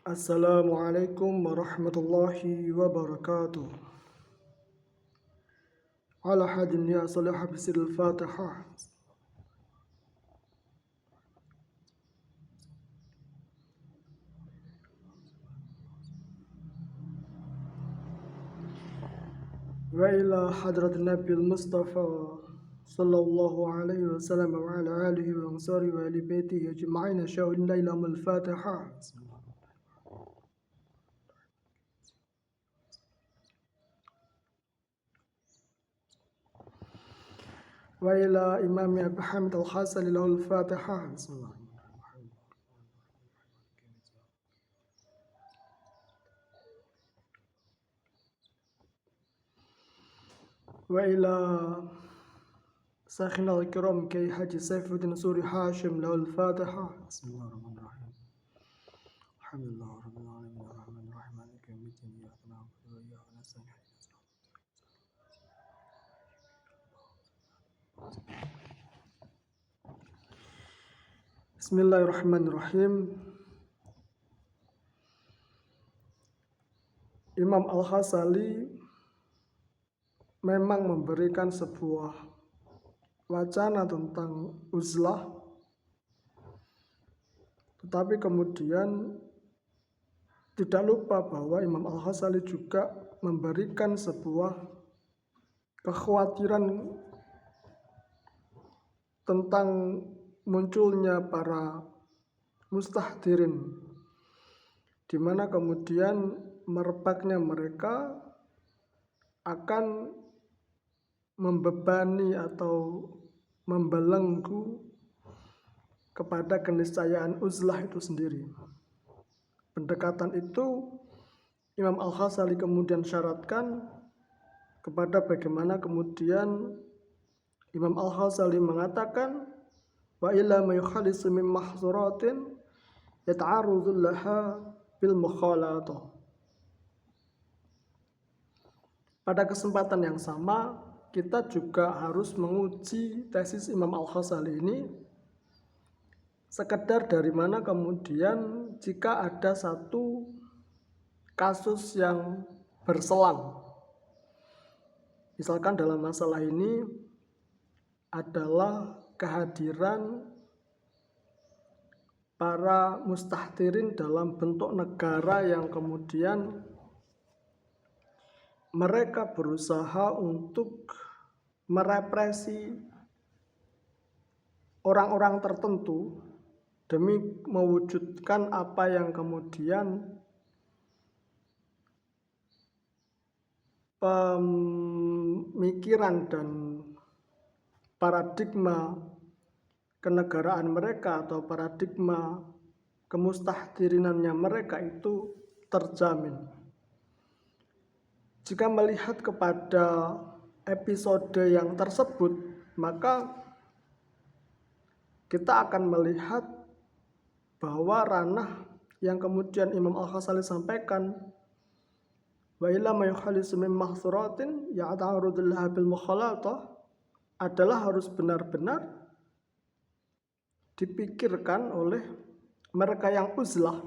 Assalamualaikum warahmatullahi wabarakatuh. Ala hadin ya salih bisir al-Fatihah. Wa ila hadrat Nabi al-Mustafa sallallahu alaihi wasallam wa ala alihi wa ansari wa ali baitihi ajma'in syahidin lailam al-Fatihah. Wa ila imami Abu Hamid al-Hasali lahu al-Fatihah. Wa ila Sakhina al-Kiram Kay Haji Saifuddin Suri Hashim lahu al-Fatihah. Bismillahirrahmanirrahim. Alhamdulillah rabbil alamin arrahmanir rahim maliki yaumiddin iyyaka na'budu wa iyyaka nasta'in. Bismillahirrahmanirrahim. Imam Al-Ghazali memang memberikan sebuah wacana tentang uzlah, tetapi kemudian tidak lupa bahwa Imam Al-Ghazali juga memberikan sebuah kekhawatiran tentang munculnya para mustahdirin, di mana kemudian merebaknya mereka akan membebani atau membelenggu kepada keniscayaan uzlah itu sendiri. Pendekatan itu Imam Al-Ghazali kemudian syaratkan kepada bagaimana kemudian Imam Al-Ghazali mengatakan wa ila ma yukhalisu min mahzuratin yata'arudhu laha bil mukhalatah. Pada kesempatan yang sama kita juga harus menguji tesis Imam Al-Ghazali ini sekedar dari mana kemudian jika ada satu kasus yang berselang. Misalkan dalam masalah ini adalah kehadiran para mustahdirin dalam bentuk negara yang kemudian mereka berusaha untuk merepresi orang-orang tertentu demi mewujudkan apa yang kemudian pemikiran dan paradigma kenegaraan mereka atau paradigma kemustahdiriannya mereka itu terjamin. Jika melihat kepada episode yang tersebut, maka kita akan melihat bahwa ranah yang kemudian Imam Al-Ghazali sampaikan wa ila ma yukhalisu min mahsuratin ya'tarudu laha bil mukhalatah adalah harus benar-benar dipikirkan oleh mereka yang uzlah.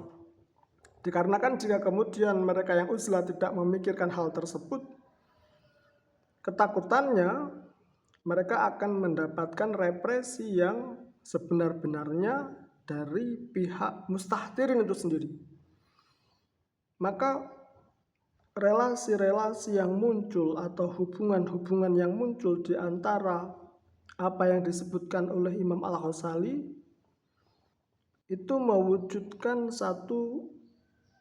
Dikarenakan jika kemudian mereka yang uzlah tidak memikirkan hal tersebut, ketakutannya mereka akan mendapatkan represi yang sebenar-benarnya dari pihak mustahdirin itu sendiri. Maka relasi-relasi yang muncul atau hubungan-hubungan yang muncul di antara apa yang disebutkan oleh Imam Al-Ghazali itu mewujudkan satu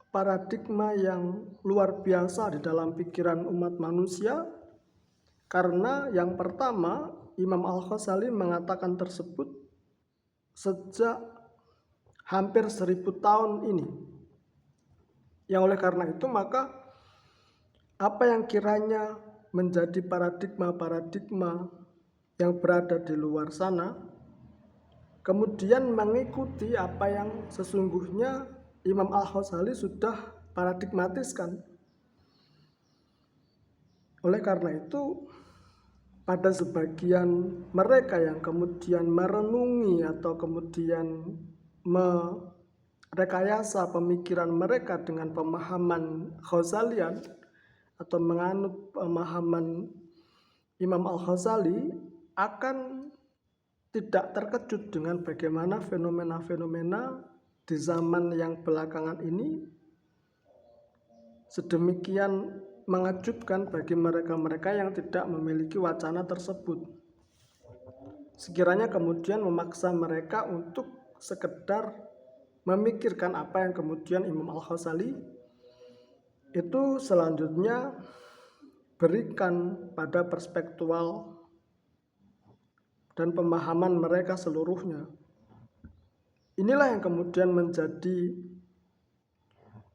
paradigma yang luar biasa di dalam pikiran umat manusia, karena yang pertama Imam Al-Ghazali mengatakan tersebut sejak hampir 1000 tahun ini, yang oleh karena itu maka apa yang kiranya menjadi paradigma-paradigma yang berada di luar sana kemudian mengikuti apa yang sesungguhnya Imam Al-Ghazali sudah paradigmatiskan. Oleh karena itu pada sebagian mereka yang kemudian merenungi atau kemudian rekayasa pemikiran mereka dengan pemahaman Ghazalian atau menganut pemahaman Imam Al-Ghazali, akan tidak terkejut dengan bagaimana fenomena-fenomena di zaman yang belakangan ini sedemikian mengejutkan bagi mereka-mereka yang tidak memiliki wacana tersebut. Sekiranya kemudian memaksa mereka untuk sekedar memikirkan apa yang kemudian Imam Al-Ghazali itu selanjutnya berikan pada perspektual dan pemahaman mereka seluruhnya. Inilah yang kemudian menjadi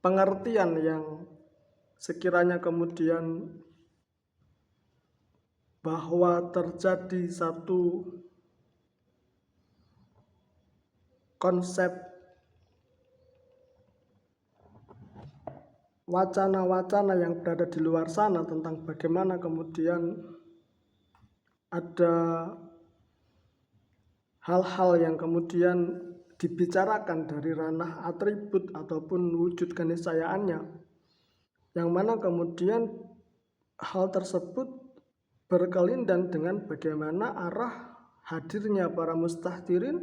pengertian yang sekiranya kemudian bahwa terjadi satu konsep wacana-wacana yang berada di luar sana tentang bagaimana kemudian ada hal-hal yang kemudian dibicarakan dari ranah atribut ataupun wujud keniscayaannya, yang mana kemudian hal tersebut berkelindan dengan bagaimana arah hadirnya para mustahdirin,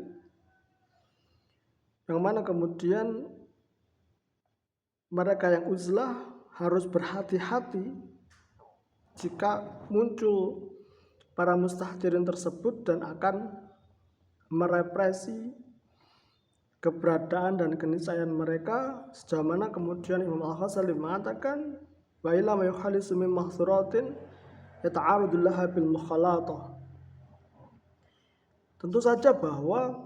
yang mana kemudian mereka yang uzlah harus berhati-hati jika muncul para mustahdirin tersebut dan akan merepresi keberadaan dan keniscayaan mereka, sejauh mana kemudian Imam Al-Ghazali mengatakan wa ila ma yukhalisu min mahsuratin yata'arudu laha bil mukhalatah. Tentu saja bahwa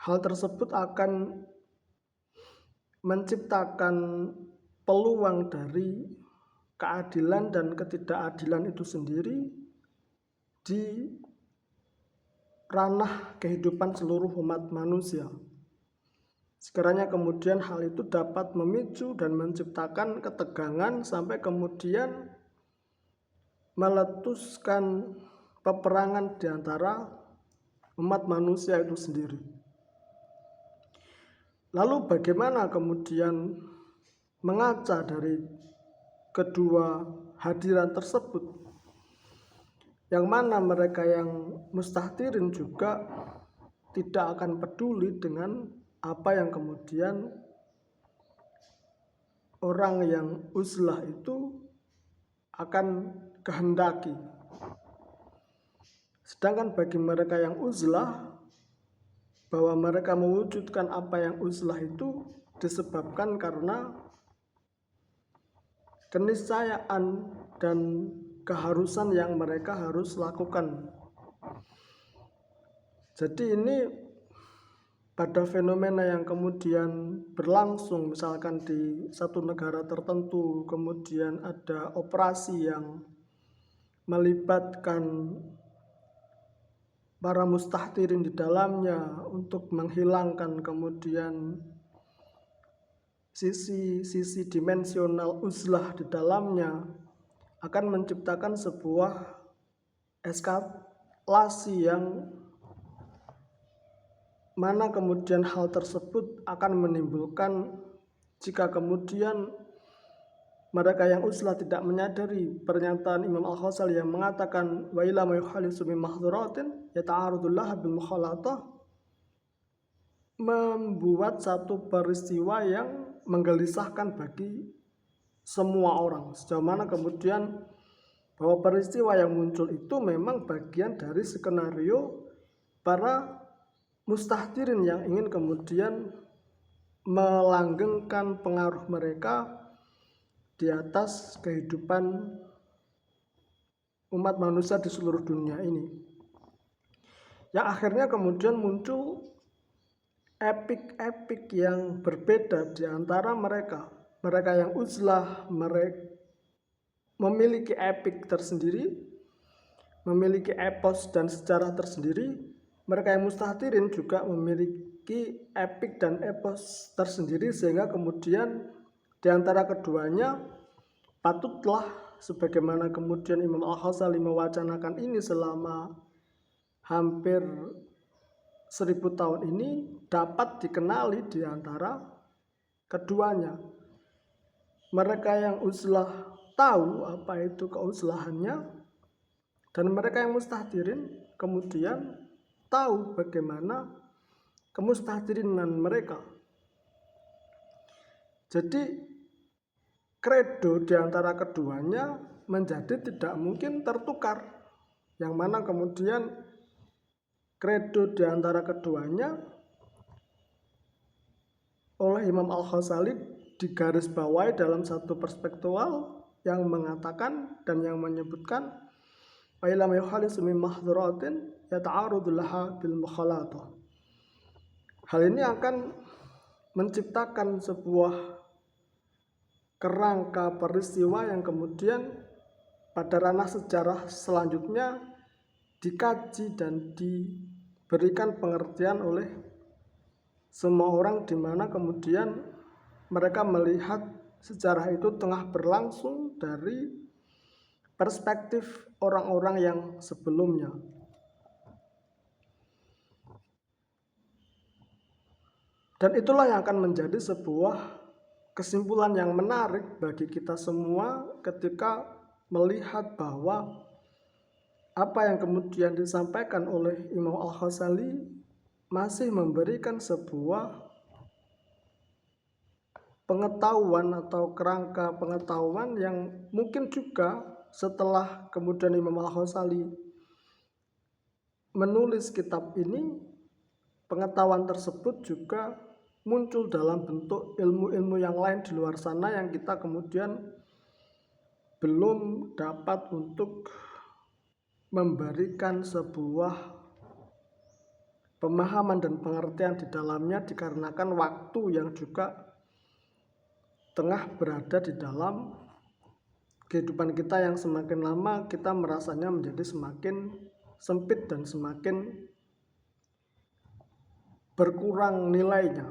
hal tersebut akan menciptakan peluang dari keadilan dan ketidakadilan itu sendiri di ranah kehidupan seluruh umat manusia. Sekiranya kemudian hal itu dapat memicu dan menciptakan ketegangan sampai kemudian meletuskan peperangan di antara umat manusia itu sendiri. Lalu bagaimana kemudian mengaca dari kedua hadiran tersebut, yang mana mereka yang mustahdirin juga tidak akan peduli dengan apa yang kemudian orang yang uzlah itu akan kehendaki. Sedangkan bagi mereka yang uzlah, bahwa mereka mewujudkan apa yang uzlah itu disebabkan karena keniscayaan dan keharusan yang mereka harus lakukan. Jadi ini pada fenomena yang kemudian berlangsung, misalkan di satu negara tertentu kemudian ada operasi yang melibatkan para mustahdirin di dalamnya untuk menghilangkan kemudian sisi dimensional uzlah di dalamnya, akan menciptakan sebuah eskalasi yang mana kemudian hal tersebut akan menimbulkan, jika kemudian mereka yang uzlah tidak menyadari pernyataan Imam Al-Ghazali yang mengatakan wa ila ma yukhalisu min mahdzuratin yata'arudu laha bil mukhalatah, membuat satu peristiwa yang menggelisahkan bagi semua orang, sejauh mana kemudian bahwa peristiwa yang muncul itu memang bagian dari skenario para mustahdirin yang ingin kemudian melanggengkan pengaruh mereka di atas kehidupan umat manusia di seluruh dunia ini, yang akhirnya kemudian muncul epik-epik yang berbeda di antara mereka. Mereka yang uzlah mereka memiliki epik tersendiri, memiliki epos dan sejarah tersendiri. Mereka yang mustahdirin juga memiliki epik dan epos tersendiri, sehingga kemudian di antara keduanya patutlah, sebagaimana kemudian Imam Al-Ghazali mewacanakan ini selama hampir 1000 tahun ini dapat dikenali di antara keduanya. Mereka yang uzlah tahu apa itu keuzlahannya, dan mereka yang mustahdirin kemudian tahu bagaimana kemustahdirinan mereka. Jadi kredo di antara keduanya menjadi tidak mungkin tertukar, yang mana kemudian kredo di antara keduanya oleh Imam Al-Ghazali digarisbawahi dalam satu perspektual yang mengatakan dan yang menyebutkan wa illam yukhalisu min mahdhuratin yata'arudu laha bil mukhalatah. Hal ini akan menciptakan sebuah kerangka peristiwa yang kemudian pada ranah sejarah selanjutnya dikaji dan diberikan pengertian oleh semua orang, di mana kemudian mereka melihat sejarah itu tengah berlangsung dari perspektif orang-orang yang sebelumnya. Dan itulah yang akan menjadi sebuah kesimpulan yang menarik bagi kita semua ketika melihat bahwa apa yang kemudian disampaikan oleh Imam Al-Ghazali masih memberikan sebuah pengetahuan atau kerangka pengetahuan yang mungkin juga setelah kemudian Imam Al-Ghazali menulis kitab ini, pengetahuan tersebut juga muncul dalam bentuk ilmu-ilmu yang lain di luar sana yang kita kemudian belum dapat untuk memberikan sebuah pemahaman dan pengertian di dalamnya, dikarenakan waktu yang juga tengah berada di dalam kehidupan kita yang semakin lama kita merasanya menjadi semakin sempit dan semakin berkurang nilainya.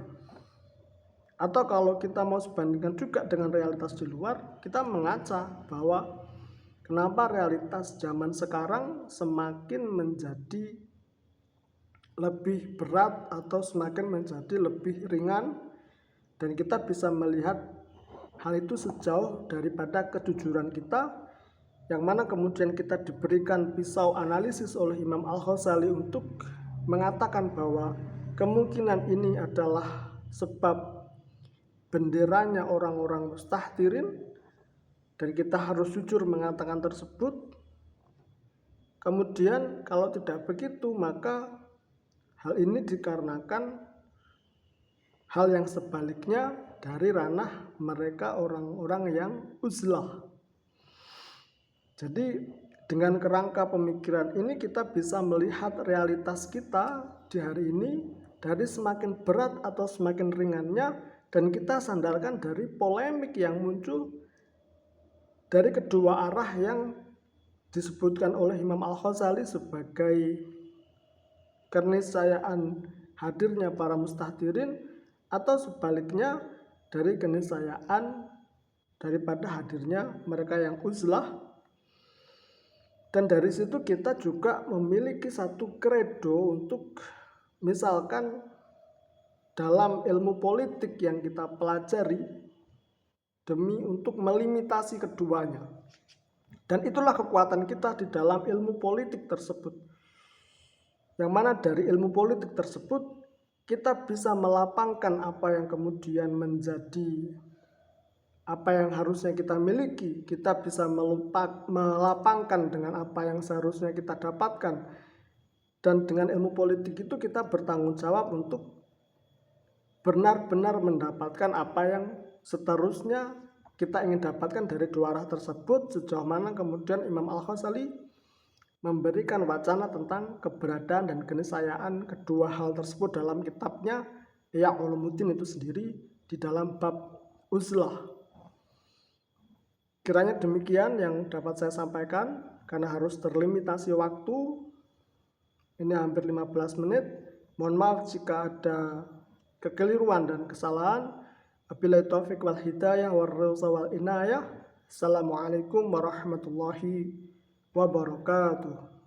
Atau kalau kita mau sebandingkan juga dengan realitas di luar, kita mengaca bahwa kenapa realitas zaman sekarang semakin menjadi lebih berat atau semakin menjadi lebih ringan, dan kita bisa melihat hal itu sejauh daripada kejujuran kita, yang mana kemudian kita diberikan pisau analisis oleh Imam Al-Ghazali untuk mengatakan bahwa kemungkinan ini adalah sebab benderanya orang-orang mustahdirin, dan kita harus jujur mengatakan tersebut. Kemudian kalau tidak begitu, maka hal ini dikarenakan hal yang sebaliknya dari ranah mereka orang-orang yang uzlah. Jadi dengan kerangka pemikiran ini kita bisa melihat realitas kita di hari ini dari semakin berat atau semakin ringannya, dan kita sandarkan dari polemik yang muncul dari kedua arah yang disebutkan oleh Imam Al-Ghazali sebagai keniscayaan hadirnya para mustahdirin, atau sebaliknya dari keniscayaan daripada hadirnya mereka yang uzlah. Dan dari situ kita juga memiliki satu kredo untuk, misalkan dalam ilmu politik yang kita pelajari, demi untuk melimitasi keduanya. Dan itulah kekuatan kita di dalam ilmu politik tersebut, yang mana dari ilmu politik tersebut kita bisa melapangkan apa yang kemudian menjadi apa yang harusnya kita miliki. Kita bisa melapangkan dengan apa yang seharusnya kita dapatkan. Dan dengan ilmu politik itu kita bertanggung jawab untuk benar-benar mendapatkan apa yang seterusnya kita ingin dapatkan dari dua arah tersebut, sejauh mana kemudian Imam Al-Ghazali memberikan wacana tentang keberadaan dan keniscayaan kedua hal tersebut dalam kitabnya Ihya Ulumuddin itu sendiri di dalam bab uzlah. Kiranya demikian yang dapat saya sampaikan, karena harus terlimitasi waktu. Ini hampir 15 menit. Mohon maaf jika ada kekeliruan dan kesalahan. Wabillahi taufiq wal hidayah wal inayah. Assalamualaikum warahmatullahi wabarakatuh.